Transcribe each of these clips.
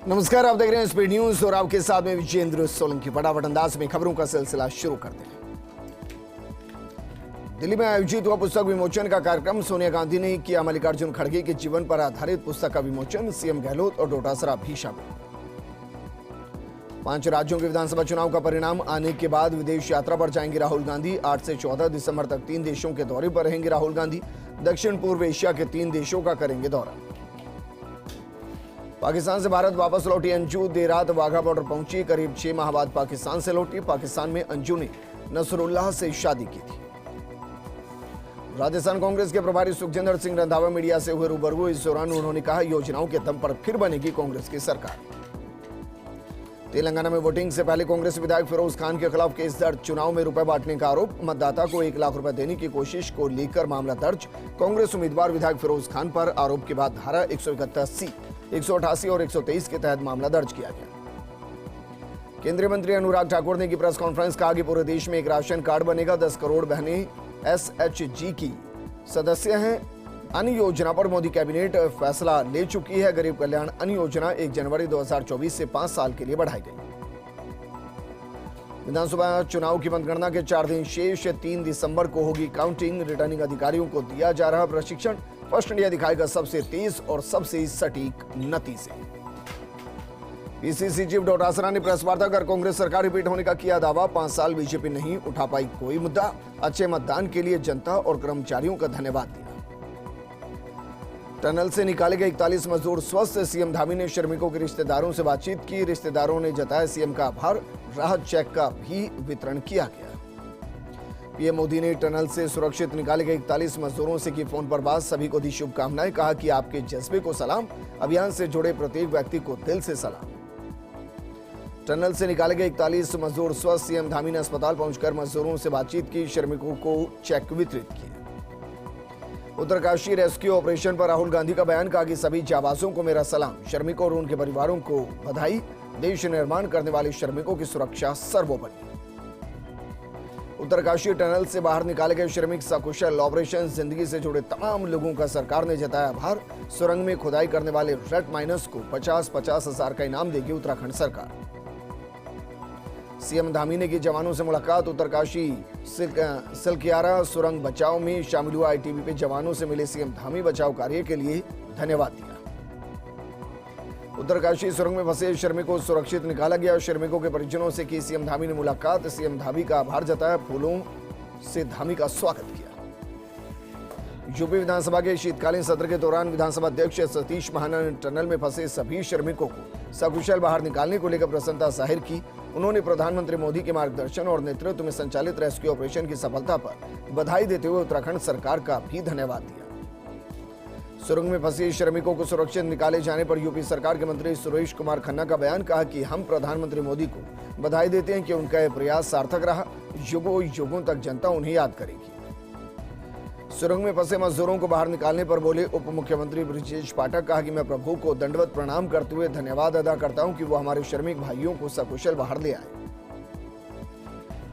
नमस्कार, आप देख रहे हैं स्पीड न्यूज और आपके साथ में विजेंद्र सोलंकी। फटाफट अंदाज में खबरों का सिलसिला शुरू करते हैं। दिल्ली में आयोजित हुआ पुस्तक विमोचन का कार्यक्रम। सोनिया गांधी ने किया मल्लिकार्जुन खड़गे के जीवन पर आधारित पुस्तक का विमोचन। सीएम गहलोत और डोटासरा भी शामिल। 5 राज्यों के विधानसभा चुनाव का परिणाम आने के बाद विदेश यात्रा पर जाएंगे राहुल गांधी। 8 से 14 दिसंबर तक 3 देशों के दौरे पर रहेंगे राहुल गांधी। दक्षिण पूर्व एशिया के 3 देशों का करेंगे दौरा। पाकिस्तान से भारत वापस लौटी अंजू देर रात वाघा बॉर्डर पहुंची। करीब 6 माह बाद पाकिस्तान से लौटी। पाकिस्तान में अंजू ने नसरुल्लाह से शादी की थी। राजस्थान कांग्रेस के प्रभारी सुखजिंदर सिंह रंधावा मीडिया से हुए रूबरू। इस दौरान उन्होंने कहा, योजनाओं के दम पर फिर बनेगी कांग्रेस की सरकार। तेलंगाना में वोटिंग से पहले कांग्रेस विधायक फिरोज खान के खिलाफ केस दर्ज। चुनाव में रुपए बांटने का आरोप। मतदाता को 1 लाख रुपए देने की कोशिश को लेकर मामला दर्ज। कांग्रेस उम्मीदवार विधायक फिरोज खान पर आरोप के बाद धारा 171C, 188 और 123 के तहत मामला दर्ज किया गया। केंद्रीय मंत्री अनुराग ठाकुर ने की प्रेस कॉन्फ्रेंस, कहा कि पूरे देश में एक राशन कार्ड बनेगा। 10 करोड़ बहनें SHG की सदस्य हैं। अन्य योजना पर मोदी कैबिनेट फैसला ले चुकी है। गरीब कल्याण अन्य योजना 1 जनवरी 2024 से 5 साल के लिए बढ़ाई गई। विधानसभा चुनाव की मतगणना के 4 दिन शेष। 3 दिसंबर को होगी काउंटिंग। रिटर्निंग अधिकारियों को दिया जा रहा प्रशिक्षण। फर्स्ट इंडिया दिखाएगा सबसे तेज और सबसे सटीक नतीजे। पीसीसी चीफ डोटासरा ने प्रेस वार्ता कर कांग्रेस सरकार रिपीट होने का किया दावा। 5 साल बीजेपी नहीं उठा पाई कोई मुद्दा। अच्छे मतदान के लिए जनता और कर्मचारियों का धन्यवाद दिया। टनल से निकाले गए 41 मजदूर स्वस्थ। सीएम धामी ने श्रमिकों के रिश्तेदारों से बातचीत की। रिश्तेदारों ने जताया सीएम का आभार। राहत चेक का भी वितरण किया गया। पीएम मोदी ने टनल से सुरक्षित निकाले गए 41 मजदूरों से की फोन पर बात। सभी को दी शुभकामनाएं। कहा कि आपके जज्बे को सलाम। अभियान से जुड़े प्रत्येक व्यक्ति को दिल से सलाम। टनल से निकाले गए 41 मजदूर स्वस्थ। सीएम धामी ने अस्पताल पहुंचकर मजदूरों से बातचीत की। श्रमिकों को चेक वितरित किए। उत्तरकाशी रेस्क्यू ऑपरेशन पर राहुल गांधी का बयान। कहा कि सभी जाबाजों को मेरा सलाम। श्रमिकों और उनके परिवारों को बधाई। देश निर्माण करने वाले श्रमिकों की सुरक्षा सर्वोपरि। उत्तरकाशी टनल से बाहर निकाले गए श्रमिक सकुशल। ऑपरेशन जिंदगी से जुड़े तमाम लोगों का सरकार ने जताया आभार। सुरंग में खुदाई करने वाले रेड माइनर्स को 50-50 हजार का इनाम देगी उत्तराखंड सरकार। सीएम धामी ने की जवानों से मुलाकात। उत्तरकाशी सिलकियारा सुरंग बचाव में शामिल हुआ ITBP जवानों से मिले सीएम धामी। बचाव कार्य के लिए धन्यवाद दिया। उत्तरकाशी सुरंग में फंसे श्रमिकों को सुरक्षित निकाला गया। श्रमिकों के परिजनों से की सीएम धामी ने मुलाकात। सीएम धामी का आभार जताया। फूलों से धामी का स्वागत किया। यूपी विधानसभा के शीतकालीन सत्र के दौरान विधानसभा अध्यक्ष सतीश महाना ने टनल में फंसे सभी श्रमिकों को सकुशल बाहर निकालने को लेकर प्रसन्नता जाहिर की। उन्होंने प्रधानमंत्री मोदी के मार्गदर्शन और नेतृत्व में संचालित रेस्क्यू ऑपरेशन की सफलता पर बधाई देते हुए उत्तराखंड सरकार का भी धन्यवाद दिया। सुरंग में फंसे श्रमिकों को सुरक्षित निकाले जाने पर यूपी सरकार के मंत्री सुरेश कुमार खन्ना का बयान। कहा कि हम प्रधानमंत्री मोदी को बधाई देते हैं कि उनका यह प्रयास सार्थक रहा। युगों युगों तक जनता उन्हें याद करेगी। सुरंग में फंसे मजदूरों को बाहर निकालने पर बोले उप मुख्यमंत्री ब्रजेश पाठक। कहा कि मैं प्रभु को दंडवत प्रणाम करते हुए धन्यवाद अदा करता हूं कि वो हमारे श्रमिक भाइयों को सकुशल बाहर ले आए।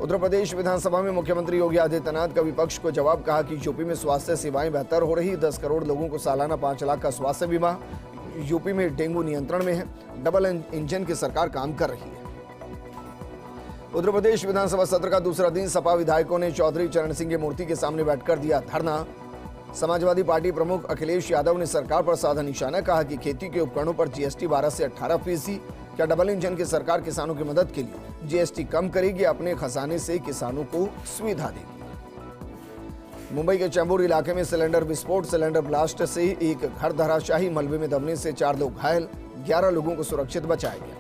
उत्तर प्रदेश विधानसभा में मुख्यमंत्री योगी आदित्यनाथ का विपक्ष को जवाब। कहा कि यूपी में स्वास्थ्य सेवाएं बेहतर हो रही। 10 करोड़ लोगों को सालाना 5 लाख का स्वास्थ्य बीमा। यूपी में डेंगू नियंत्रण में है। डबल इंजन की सरकार काम कर रही है। उत्तर प्रदेश विधानसभा सत्र का दूसरा दिन सपा विधायकों ने चौधरी चरण सिंह की मूर्ति के सामने बैठकर दिया धरना। समाजवादी पार्टी प्रमुख अखिलेश यादव ने सरकार पर साधा निशाना। कहा कि खेती के उपकरणों पर GST 12 से 18%। क्या डबल इंजन की सरकार किसानों की मदद के लिए GST कम करेगी? अपने खजाने से किसानों को सुविधा देगी। मुंबई के चैंबूर इलाके में सिलेंडर विस्फोट। सिलेंडर ब्लास्ट से एक घर धराशायी। मलबे में दबने से 4 लोग घायल। 11 लोगों को सुरक्षित बचाया गया।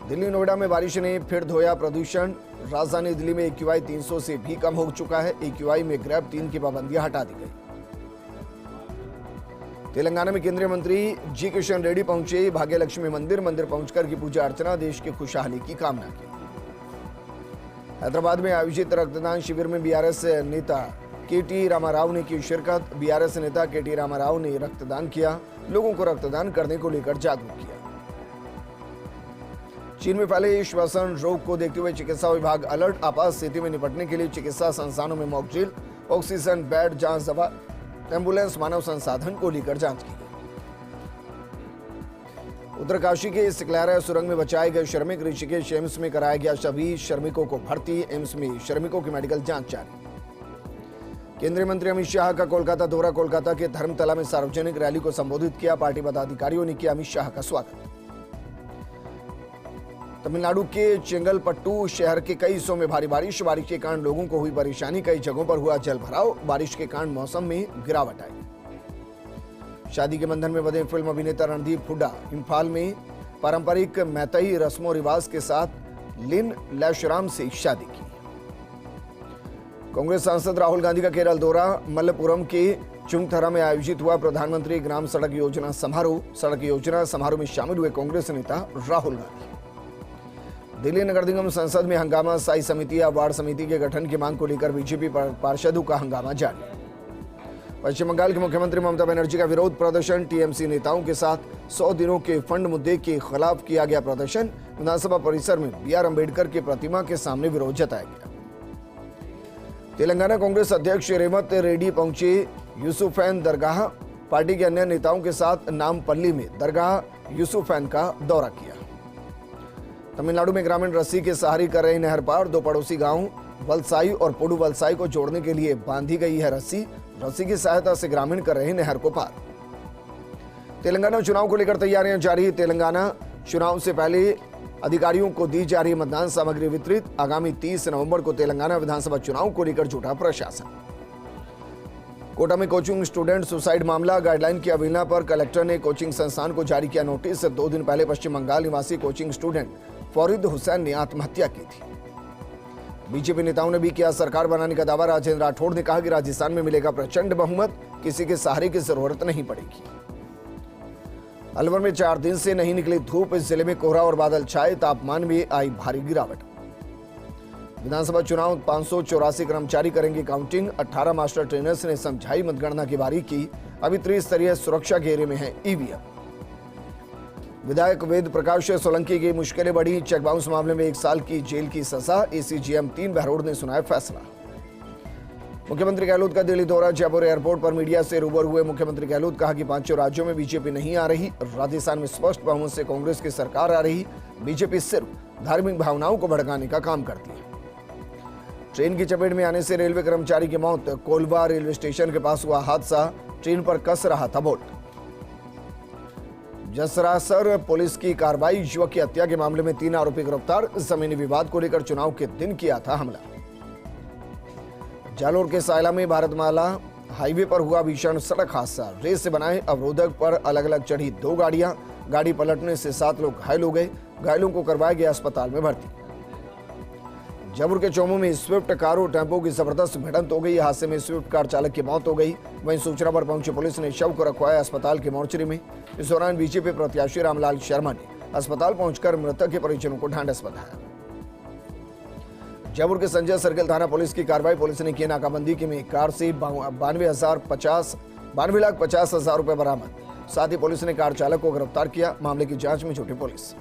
दिल्ली नोएडा में बारिश ने फिर धोया प्रदूषण। राजधानी दिल्ली में AQI 300 से भी कम हो चुका है। AQI में ग्रैब 3 की पाबंदियां हटा दी गई। तेलंगाना में केंद्रीय मंत्री जी किशन रेड्डी पहुंचे भाग्यलक्ष्मी मंदिर पहुंचकर की पूजा अर्चना। देश की खुशहाली की कामना की। हैदराबाद में आयोजित रक्तदान शिविर में BRS नेता KT रामाराव ने की शिरकत। BRS नेता KT रामाराव ने रक्तदान किया। लोगों को रक्तदान करने को लेकर जागरूक किया। चीन में फैले श्वसन रोग को देखते हुए चिकित्सा विभाग अलर्ट। आपात स्थिति में निपटने के लिए चिकित्सा संस्थानों में मॉक ड्रिल। ऑक्सीजन बेड जांच दवा एम्बुलेंस मानव संसाधन को लेकर जांच की गई। उत्तरकाशी के सिकलैरा सुरंग में बचाए गए श्रमिक ऋषिकेश एम्स में कराया गया सभी श्रमिकों को भर्ती। एम्स में श्रमिकों की मेडिकल जांच जारी। केंद्रीय मंत्री अमित शाह का कोलकाता दौरा। कोलकाता के धर्मतला में सार्वजनिक रैली को संबोधित किया। पार्टी पदाधिकारियों ने किया अमित शाह का स्वागत। तमिलनाडु के चेंगलपट्टू शहर के कई हिस्सों में भारी बारिश के कारण लोगों को हुई परेशानी। कई जगहों पर हुआ जल भराव। बारिश के कारण मौसम में गिरावट आई। शादी के बंधन में बंधे फिल्म अभिनेता रणदीप हुड्डा इंफाल में पारंपरिक मैतई रस्मों रिवाज के साथ लिन लैशराम से शादी की। कांग्रेस सांसद राहुल गांधी का केरल दौरा। मल्लपुरम के चुंगथरा में आयोजित हुआ प्रधानमंत्री ग्राम सड़क योजना समारोह। सड़क योजना समारोह में शामिल हुए कांग्रेस नेता राहुल गांधी। दिल्ली नगर निगम संसद में हंगामा। स्थायी समिति या वार्ड समिति के गठन की मांग को लेकर बीजेपी पार्षदों का हंगामा जारी। पश्चिम बंगाल के मुख्यमंत्री ममता बनर्जी का विरोध प्रदर्शन। टीएमसी नेताओं के साथ 100 दिनों के फंड मुद्दे के खिलाफ किया गया प्रदर्शन। विधानसभा परिसर में बीआर अंबेडकर की प्रतिमा के सामने विरोध जताया गया। तेलंगाना कांग्रेस अध्यक्ष रेवंत रेड्डी पहुंचे यूसुफैन दरगाह। पार्टी के अन्य नेताओं के साथ नामपल्ली में दरगाह यूसुफैन का दौरा किया। तमिलनाडु में ग्रामीण रस्सी के सहारे कर रहे नहर पार। दो पड़ोसी गांव वलसाई और पुडु वलसाई को जोड़ने के लिए बांधी गई है रस्सी। रस्सी की सहायता से ग्रामीण कर रहे नहर को पार। तेलंगाना चुनाव को लेकर तैयारियां जारी। तेलंगाना चुनाव से पहले अधिकारियों को दी जा रही मतदान सामग्री वितरित। आगामी 30 नवंबर को तेलंगाना विधानसभा चुनाव को लेकर जुटा प्रशासन। कोटा में कोचिंग स्टूडेंट सुसाइड मामला। गाइडलाइन की अवहेलना पर कलेक्टर ने कोचिंग संस्थान को जारी किया नोटिस। 2 दिन पहले पश्चिम बंगाल निवासी कोचिंग स्टूडेंट फरीद हुसैन ने आत्महत्या की थी। बीजेपी नेताओं ने भी किया सरकार बनाने का दावा। राजेंद्र राठौड़ ने कहा कि राजस्थान में मिलेगा प्रचंड बहुमत। किसी के सहारे की जरूरत नहीं पड़ेगी। अलवर में 4 दिन से नहीं निकली धूप। इस जिले में कोहरा और बादल छाए। तापमान में आई भारी गिरावट। विधानसभा चुनाव 584 कर्मचारी करेंगे काउंटिंग। 18 मास्टर ट्रेनर्स ने समझाई मतगणना की बारीकी। अभी त्रिस्तरीय सुरक्षा घेरे में है ईवीएम। विधायक वेद प्रकाश सोलंकी की मुश्किलें बढ़ी। चेक बाउंस मामले में 1 साल की जेल की सजा। एसीजेएम 3 बहरोड ने सुनाया फैसला। मुख्यमंत्री गहलोत का दिल्ली दौरा। जयपुर एयरपोर्ट पर मीडिया से रूबरू हुए मुख्यमंत्री गहलोत। कहा कि 5 राज्यों में बीजेपी नहीं आ रही। राजस्थान में स्पष्ट बहुमत से कांग्रेस की सरकार आ रही। बीजेपी सिर्फ धार्मिक भावनाओं को भड़काने का काम करती है। ट्रेन की चपेट में आने से रेलवे कर्मचारी की मौत। कोलवा रेलवे स्टेशन के पास हुआ हादसा। ट्रेन पर कस रहा था बोल्ट। जसरासर पुलिस की कार्रवाई। युवक की हत्या के मामले में 3 आरोपी गिरफ्तार। जमीनी विवाद को लेकर चुनाव के दिन किया था हमला। जालोर के सायला में भारतमाला हाईवे पर हुआ भीषण सड़क हादसा। रेस से बनाए अवरोधक पर अलग अलग चढ़ी 2 गाड़ियां। गाड़ी पलटने से 7 लोग घायल हो गए। घायलों को करवाया गया अस्पताल में भर्ती। जयपुर के चौमू में स्विफ्ट कार और टेम्पो की जबरदस्त भिड़ंत हो गई। हादसे में स्विफ्ट कार चालक की मौत हो गई। वहीं सूचना पर पहुंची पुलिस ने शव को रखवाया अस्पताल के मोर्चरी में। इस दौरान बीजेपी प्रत्याशी रामलाल शर्मा ने अस्पताल पहुंचकर मृतक के परिजनों को ढांढस बंधाया। जयपुर के संजय सर्किल थाना पुलिस की कार्रवाई। पुलिस ने की नाकाबंदी की में कार से 92,50,000 रुपए बरामद। साथ ही पुलिस ने कार चालक को गिरफ्तार किया। मामले की जांच में जुटी पुलिस।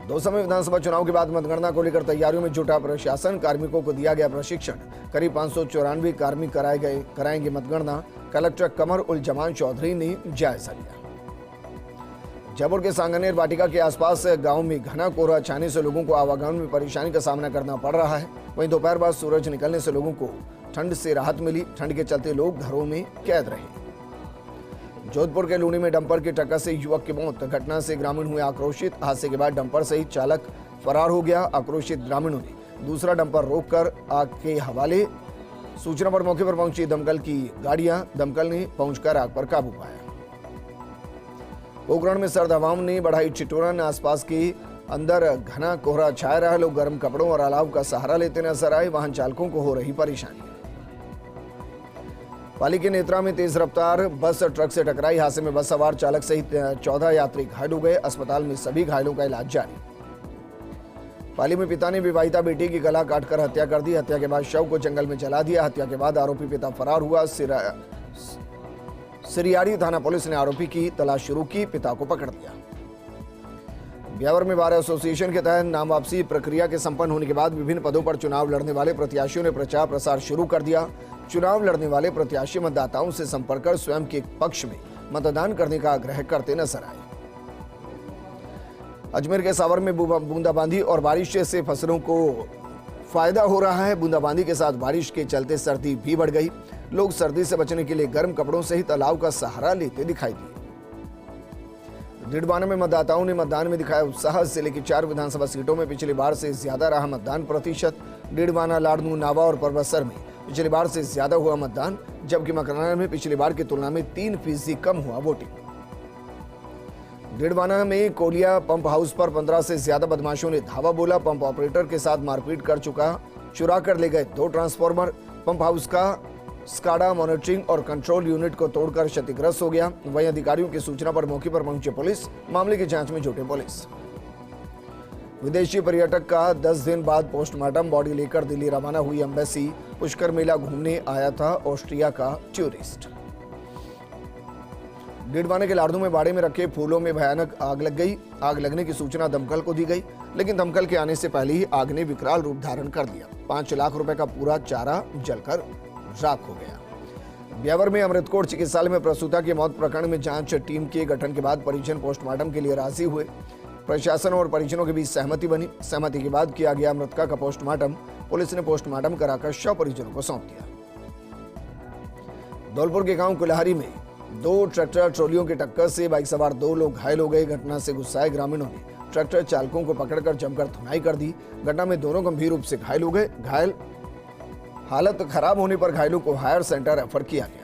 दौसा में विधानसभा चुनाव के बाद मतगणना को लेकर तैयारियों में जुटा प्रशासन। कार्मिकों को दिया गया प्रशिक्षण। करीब 594 कार्मिक कराएंगे मतगणना। कलेक्टर कमर उल जमान चौधरी ने जायजा लिया। जयपुर के सांगनेर वाटिका के आसपास गांव में घना कोहरा छाने से लोगों को आवागमन में परेशानी का सामना करना पड़ रहा है। वहीं दोपहर बाद सूरज निकलने से लोगों को ठंड से राहत मिली। ठंड के चलते लोग घरों में कैद रहे। जोधपुर के लूनी में डंपर की टक्कर से युवक की मौत। घटना से ग्रामीण हुए आक्रोशित। हादसे के बाद डंपर सहित चालक फरार हो गया। आक्रोशित ग्रामीणों ने दूसरा डंपर रोककर आग के हवाले। सूचना पर मौके पर पहुंची दमकल की गाड़ियां। दमकल ने पहुंचकर आग पर काबू पाया। पोखरण में सर्द हवाओं ने बढ़ाई ठिठुरन। आसपास के अंदर घना कोहरा छाया रहा। लोग गर्म कपड़ों और अलाव का सहारा लेते नजर आए। वाहन चालकों को हो रही परेशानी। पाली के नेत्रा में तेज रफ्तार बस ट्रक से टकराई। हादसे में बस सवार चालक सहित 14 यात्री घायल हो गए। अस्पताल में सभी घायलों का इलाज जारी। पाली में पिता ने विवाहिता बेटी की गला काटकर हत्या कर दी। हत्या के बाद शव को जंगल में जला दिया। हत्या के बाद आरोपी पिता फरार हुआ। सिरियारी थाना पुलिस ने आरोपी की तलाश शुरू की। पिता को पकड़ लिया। ब्यावर में बार एसोसिएशन के तहत नाम वापसी प्रक्रिया के संपन्न होने के बाद विभिन्न पदों पर चुनाव लड़ने वाले प्रत्याशियों ने प्रचार प्रसार शुरू कर दिया। चुनाव लड़ने वाले प्रत्याशी मतदाताओं से संपर्क कर स्वयं के पक्ष में मतदान करने का आग्रह करते नजर आए। अजमेर के सावर में बूंदाबांदी और बारिश से फसलों को फायदा हो रहा है। बूंदाबांदी के साथ बारिश के चलते सर्दी भी बढ़ गई। लोग सर्दी से बचने के लिए गर्म कपड़ों सहित अलाव का सहारा लेते दिखाई दिए। डीडवाना में मतदाताओं ने मतदान में दिखाया उत्साह। जिले की 4 विधानसभा सीटों में पिछली बार से ज्यादा रहा मतदान प्रतिशत। डीडवाना, लाड़नू, नावा और परबतसर में पिछली बार से ज्यादा हुआ मतदान, जबकि मकराना में पिछली बार की तुलना में 3% कम हुआ वोटिंग। डीडवाना में कोलिया पंप हाउस पर 15 से ज्यादा बदमाशों ने धावा बोला। पंप ऑपरेटर के साथ मारपीट कर चुरा कर ले गए 2 ट्रांसफार्मर। पंप हाउस का स्काडा मॉनिटरिंग और कंट्रोल यूनिट को तोड़कर क्षतिग्रस्त हो गया। वहीं अधिकारियों की सूचना पर मौके पर पहुंचे पुलिस, मामले की जांच में जुटे पुलिस। विदेशी पर्यटक का 10 दिन बाद पोस्टमार्टम बॉडी लेकर दिल्ली रवाना हुई एम्बेसी। पुष्कर मेला घूमने आया था ऑस्ट्रिया का टूरिस्ट। डीडवाना के लाड़नू में बाड़े में रखे फूलों में भयानक आग लग गई। आग लगने की सूचना दमकल को दी गई, लेकिन दमकल के आने से पहले ही आग ने विकराल रूप धारण कर लिया। 5 लाख रुपए का पूरा चारा जलकर राख हो गया। ब्यावर में अमृतकोट चिकित्सालय में प्रसूता की मौत प्रकरण में जांच टीम के गठन के बाद परिजन पोस्टमार्टम के लिए राजी हुए। प्रशासन और परिजनों के बीच सहमति बनी। सहमति के बाद किया गया मृतका का पोस्टमार्टम। पुलिस ने पोस्टमार्टम कराकर शव परिजनों को सौंप दिया। धौलपुर के गांव कुल्हारी में 2 ट्रैक्टर ट्रॉलियों की टक्कर से बाइक सवार 2 लोग घायल हो गए। घटना से गुस्साए ग्रामीणों ने ट्रैक्टर चालकों को पकड़कर जमकर धुनाई कर दी। घटना में दोनों गंभीर रूप से घायल हो गए। हालत खराब होने पर घायलों को हायर सेंटर रेफर किया गया।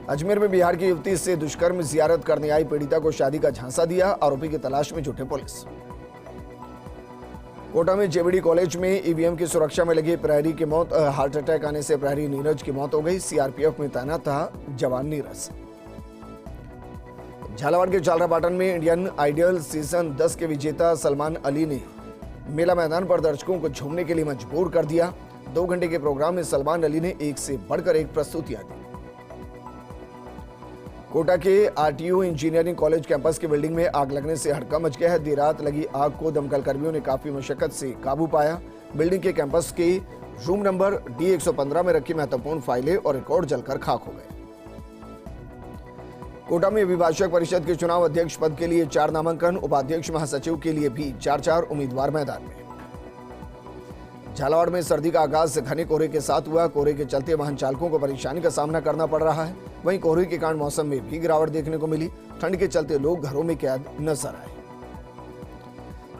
अजमेर में बिहार की युवती से दुष्कर्म जियारत करने आई पीड़िता को शादी का झांसा दिया। आरोपी की तलाश में जुटे पुलिस। कोटा में जेबीडी कॉलेज में ईवीएम की सुरक्षा में लगे प्रहरी की मौत। हार्ट अटैक आने से प्रहरी नीरज की मौत हो गई। सीआरपीएफ में तैनात था जवान नीरज। झालावाड़ के झालरापाटन में इंडियन आइडल सीजन 10 के विजेता सलमान अली ने मेला मैदान पर दर्शकों को झूमने के लिए मजबूर कर दिया। 2 घंटे के प्रोग्राम में सलमान अली ने एक से बढ़कर एक प्रस्तुतियां दी। कोटा के आरटीयू इंजीनियरिंग कॉलेज कैंपस की बिल्डिंग में आग लगने से हड़कंप मच गया है। देर रात लगी आग को दमकल कर्मियों ने काफी मशक्कत से काबू पाया। बिल्डिंग के कैंपस के रूम नंबर D115 में रखी महत्वपूर्ण फाइलें और रिकॉर्ड जलकर खाक हो गए। कोटा में अभिभाषक परिषद के चुनाव अध्यक्ष पद के लिए 4 नामांकन। उपाध्यक्ष महासचिव के लिए भी 4 उम्मीदवार मैदान में। झालावाड़ में सर्दी का आगाज घने कोहरे के साथ हुआ। कोहरे के चलते वाहन चालकों को परेशानी का सामना करना पड़ रहा है। वहीं कोहरे के कारण मौसम में भी गिरावट देखने को मिली। ठंड के चलते लोग घरों में कैद नजर आए।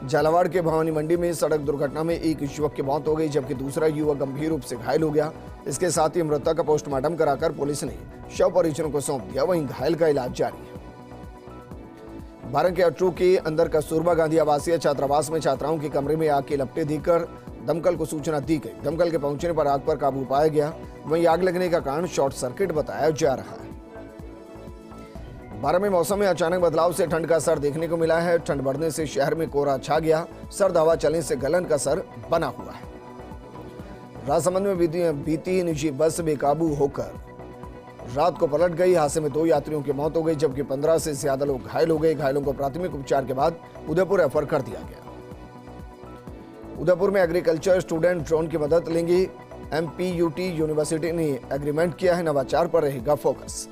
झालावाड़ के भवानी मंडी में सड़क दुर्घटना में एक युवक की मौत हो गई, जबकि दूसरा युवक गंभीर रूप से घायल हो गया। इसके साथ ही मृतक का पोस्टमार्टम कराकर पुलिस ने शव परिजनों को सौंप दिया। वहीं घायल का इलाज जारी है। बारह के अटरू के अंदर कस्तूरबा गांधी आवासीय छात्रावास में छात्राओं के कमरे में आग के लपटे देकर दमकल को सूचना दी गई। दमकल के पहुंचने पर आग पर काबू पाया गया। वहीं आग लगने का कारण शॉर्ट सर्किट बताया जा रहा है। 12 में मौसम में अचानक बदलाव से ठंड का असर देखने को मिला है। ठंड बढ़ने से शहर में कोहरा छा गया। सर्द हवा चलने से गलन का असर बना हुआ है। राजसमंद में बीती निजी बस बेकाबू होकर रात को पलट गई। हादसे में 2 यात्रियों की मौत हो गई, जबकि 15 से ज्यादा लोग घायल हो गए। घायलों को प्राथमिक उपचार के बाद उदयपुर रेफर कर दिया गया। उदयपुर में एग्रीकल्चर स्टूडेंट ड्रोन की मदद लेंगे। MPUT यूनिवर्सिटी ने एग्रीमेंट किया है। नवाचार पर रहेगा फोकस।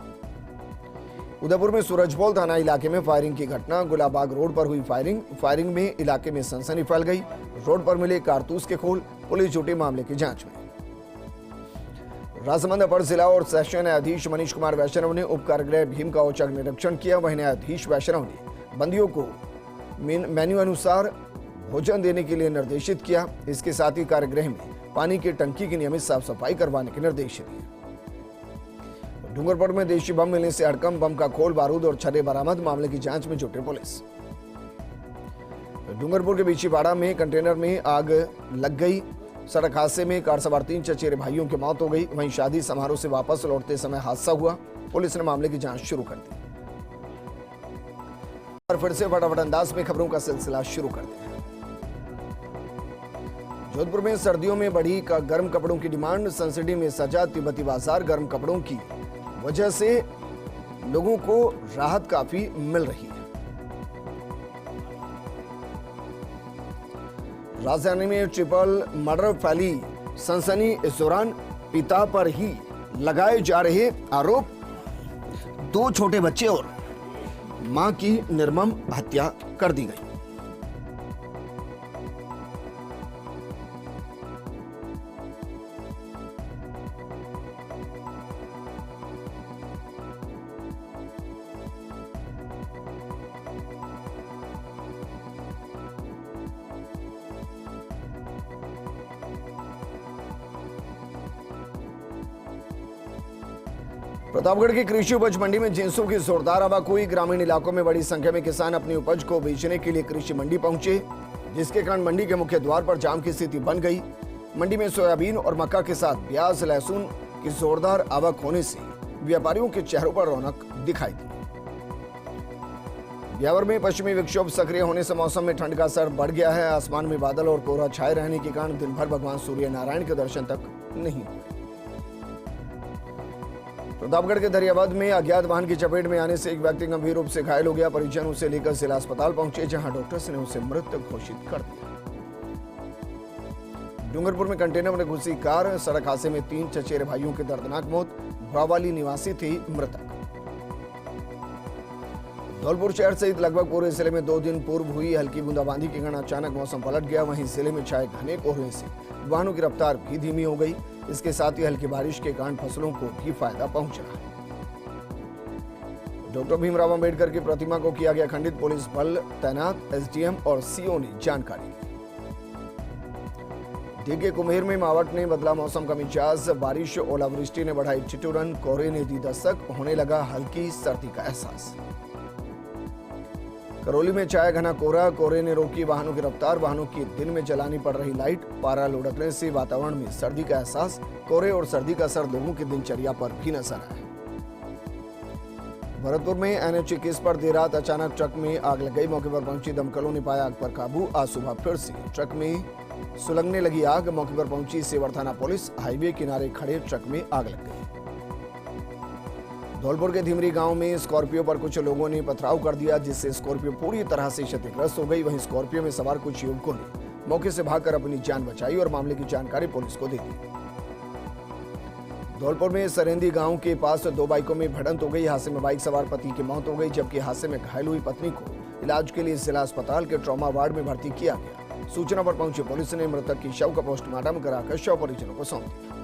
उदयपुर में सूरजपोल थाना इलाके में फायरिंग की घटना। गुलाबाग रोड पर हुई फायरिंग में इलाके में सनसनी फैल गई। रोड पर मिले कारतूस के खोल। पुलिस जुटी मामले की जांच में। राजसमंद अपर जिला और सेशन न्यायाधीश मनीष कुमार वैष्णव ने उप कारागृह भीम का औचक निरीक्षण किया। वहीं न्यायाधीश वैष्णव ने बंदियों को मेन्यू अनुसार भोजन देने के लिए निर्देशित किया। इसके साथ ही कारागृह में पानी की टंकी की नियमित साफ सफाई करवाने के निर्देश दिए। डूंगरपुर में देशी बम मिलने से हड़कंप। बम का खोल, बारूद और छर्रे बरामद। मामले की जांच में जुटे पुलिस। डूंगरपुर के बीचीपाड़ा में कंटेनर में आग लग गई। सड़क हादसे में कार सवार 3 चचेरे भाइयों की मौत हो गई। वहीं शादी समारोह से वापस लौटते समय हादसा हुआ। पुलिस ने मामले की जांच शुरू कर दी। और फिर से फटाफट अंदाज में खबरों का सिलसिला शुरू कर दिया। जोधपुर में सर्दियों में बढ़ी गर्म कपड़ों की डिमांड। सनसिटी में सजा तिब्बती बाजार। गर्म कपड़ों की वजह से लोगों को राहत काफी मिल रही है। राजधानी में ट्रिपल मर्डर फैली सनसनी। इस दौरान पिता पर ही लगाए जा रहे आरोप। 2 छोटे बच्चे और मां की निर्मम हत्या कर दी गई। प्रतापगढ़ की कृषि उपज मंडी में जिंसों की जोरदार आवक हुई। ग्रामीण इलाकों में बड़ी संख्या में किसान अपनी उपज को बेचने के लिए कृषि मंडी पहुंचे, जिसके कारण मंडी के मुख्य द्वार पर जाम की स्थिति बन गई। मंडी में सोयाबीन और मक्का के साथ प्याज, लहसुन की जोरदार आवक होने से व्यापारियों के चेहरों पर रौनक दिखाई दी। ब्यावर में पश्चिमी विक्षोभ सक्रिय होने से मौसम में ठंड का असर बढ़ गया है। आसमान में बादल और कोहरा छाए रहने के कारण दिन भर भगवान सूर्य नारायण के दर्शन तक नहीं हुए। प्रतापगढ़ के दरियाबाद में अज्ञात वाहन की चपेट में आने से एक व्यक्ति गंभीर रूप से घायल हो गया। परिजन उसे लेकर जिला अस्पताल पहुंचे, जहां डॉक्टर्स ने उसे मृत घोषित कर दिया। डूंगरपुर में कंटेनर में घुसी कार, सड़क हादसे में 3 चचेरे भाइयों की दर्दनाक मौत। भावाली निवासी थी मृतक। धौलपुर शहर सहित लगभग पूरे जिले में 2 दिन पूर्व हुई हल्की बूंदाबांदी के कारण अचानक मौसम पलट गया। वहीं जिले में छाए घने कोहरे से वाहनों की रफ्तार भी धीमी हो गई। इसके साथ ही हल्की बारिश के कारण फसलों को भी फायदा पहुंच रहा है। डॉक्टर भीमराव अंबेडकर की प्रतिमा को किया गया खंडित, पुलिस बल तैनात। एसडीएम और सीओ ने जानकारी दी। डीके कुम्हेर में मावठ ने बदला मौसम का मिजाज। बारिश, ओलावृष्टि ने बढ़ाई ठिठुरन, कोहरे ने दी दस्तक, होने लगा हल्की सर्दी का एहसास। करौली में छाया घना कोहरा, कोहरे ने रोकी वाहनों की रफ्तार। वाहनों की दिन में जलानी पड़ रही लाइट। पारा लुढ़कने से वातावरण में सर्दी का एहसास। कोहरे और सर्दी का असर लोगों की दिनचर्या पर भी नजर आया। भरतपुर में एनएच 21 पर देर रात अचानक ट्रक में आग लग गई। मौके पर पहुंची दमकलों ने पाया आग पर काबू। आज सुबह फिर से ट्रक में सुलगने लगी आग। मौके पर पहुंची सेवर थाना पुलिस। हाईवे किनारे खड़े ट्रक में आग लग गई। धौलपुर के धीमरी गांव में स्कॉर्पियो पर कुछ लोगों ने पथराव कर दिया, जिससे स्कॉर्पियो पूरी तरह से क्षतिग्रस्त हो गई। वहीं स्कॉर्पियो में सवार कुछ युवकों ने मौके से भागकर अपनी जान बचाई और मामले की जानकारी पुलिस को दे दी। धौलपुर में सरेंदी गांव के पास 2 बाइकों में भिड़ंत हो गई। हादसे में बाइक सवार पति की मौत हो गई, जबकि हादसे में घायल हुई पत्नी को इलाज के लिए जिला अस्पताल के ट्रॉमा वार्ड में भर्ती किया गया। सूचना पर पहुंची पुलिस ने मृतक की शव का पोस्टमार्टम कराकर शव परिजनों को सौंप दिया।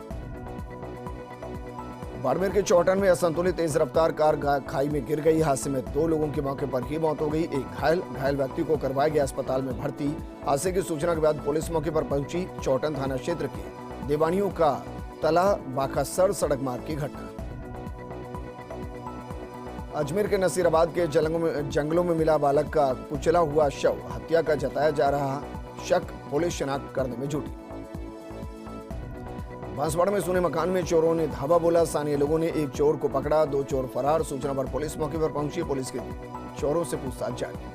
बाड़मेर के चौटन में असंतुलित तेज रफ्तार कार खाई में गिर गई। हादसे में 2 लोगों की मौके पर ही मौत हो गई। एक घायल व्यक्ति को करवाया गया अस्पताल में भर्ती। हादसे की सूचना के बाद पुलिस मौके पर पहुंची। चौटन थाना क्षेत्र के देवानियों का तला बाखासर सड़क मार्ग की घटना। अजमेर के नसीराबाद के जंगलों में मिला बालक का कुचला हुआ शव। हत्या का जताया जा रहा शक, पुलिस शिनाख्त करने में जुटी। बांसवाड़ा में सुने मकान में चोरों ने धावा बोला। स्थानीय लोगों ने एक चोर को पकड़ा, 2 चोर फरार। सूचना पर पुलिस मौके पर पहुंची। पुलिस के चोरों से पूछताछ जारी।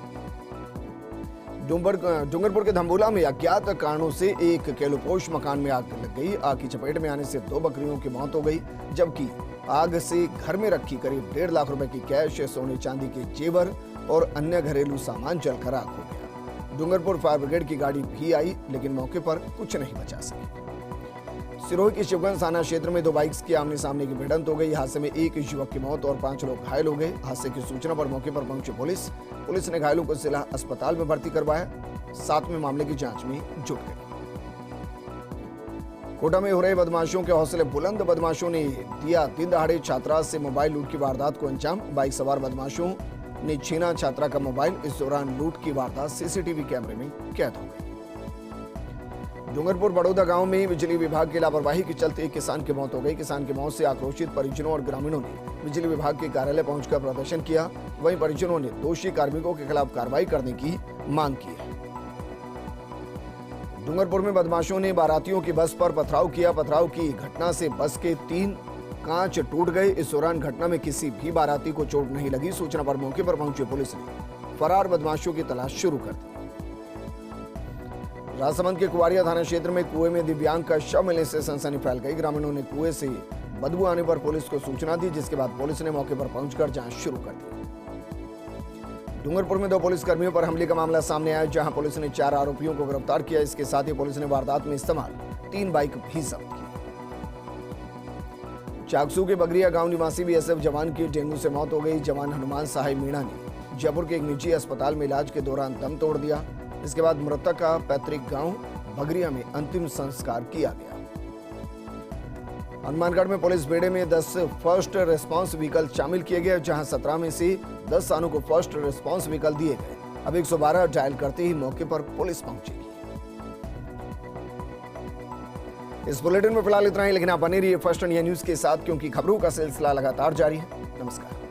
डूंगरपुर के धम्बोला में अज्ञात कारणों से एक केलोपोश मकान में आग लग गई। आग की चपेट में आने से 2 बकरियों की मौत हो गई, जबकि आग से घर में रखी करीब 1.5 लाख रुपए की कैश, सोने चांदी के जेवर और अन्य घरेलू सामान जलकर आग हो गया। डूंगरपुर फायर ब्रिगेड की गाड़ी भी आई, लेकिन मौके पर कुछ नहीं बचा सकी। सिरोही के शिवगंज थाना क्षेत्र में 2 बाइक्स की आमने सामने की भिड़ंत हो गई। हादसे में एक युवक की मौत और 5 लोग घायल हो गए। हादसे की सूचना पर मौके पर पहुंची पुलिस ने घायलों को जिला अस्पताल में भर्ती करवाया, साथ में मामले की जांच में जुट गई। कोटा में हो रहे बदमाशों के हौसले बुलंद। बदमाशों ने दिया दिन दहाड़े छात्रा से मोबाइल लूट की वारदात को अंजाम। बाइक सवार बदमाशों ने छीना छात्रा का मोबाइल। इस दौरान लूट की वारदात सीसीटीवी कैमरे में कैद हो गई। डूंगरपुर बड़ौदा गांव में बिजली विभाग की लापरवाही के चलते एक किसान की मौत हो गई। किसान की मौत से आक्रोशित परिजनों और ग्रामीणों ने बिजली विभाग के कार्यालय पहुंचकर प्रदर्शन किया। वहीं परिजनों ने दोषी कार्मिकों के खिलाफ कार्रवाई करने की मांग की है। डूंगरपुर में बदमाशों ने बारातियों की बस पर पथराव किया। पथराव की घटना से बस के 3 कांच टूट गए। इस दौरान घटना में किसी भी बाराती को चोट नहीं लगी। सूचना पर मौके पर पहुंची पुलिस ने फरार बदमाशों की तलाश शुरू कर दी। राजसमंद के कुआरिया थाना क्षेत्र में कुएं में दिव्यांग का शव मिलने से सनसनी फैल गई। ग्रामीणों ने कुएं से बदबू आने पर पुलिस को सूचना दी, जिसके बाद पुलिस ने मौके पर पहुंचकर जांच शुरू कर दी। डूंगरपुर में 2 पुलिसकर्मियों पर हमले का मामला सामने आया, जहां पुलिस ने 4 आरोपियों को गिरफ्तार किया। इसके साथ ही पुलिस ने वारदात में इस्तेमाल 3 बाइक भी जब्त की। चाकसू के बगरिया गांव निवासी बीएसएफ जवान की डेंगू से मौत हो गई। जवान हनुमान सहाय मीणा ने जयपुर के एक निजी अस्पताल में इलाज के दौरान दम तोड़ दिया। इसके बाद मृतक का पैतृक गांव बगरिया में अंतिम संस्कार किया गया। हनुमानगढ़ में पुलिस बेड़े में 10 फर्स्ट रेस्पॉन्स व्हीकल शामिल किए गए, जहां 17 में से 10 थानों को फर्स्ट रेस्पॉन्स व्हीकल दिए गए। अब 112 डायल करते ही मौके पर पुलिस पहुंचेगी। इस बुलेटिन में फिलहाल इतना ही, लेकिन आप बने रहिए फर्स्ट इंडिया न्यूज के साथ, क्योंकि खबरों का सिलसिला लगातार जारी है। नमस्कार।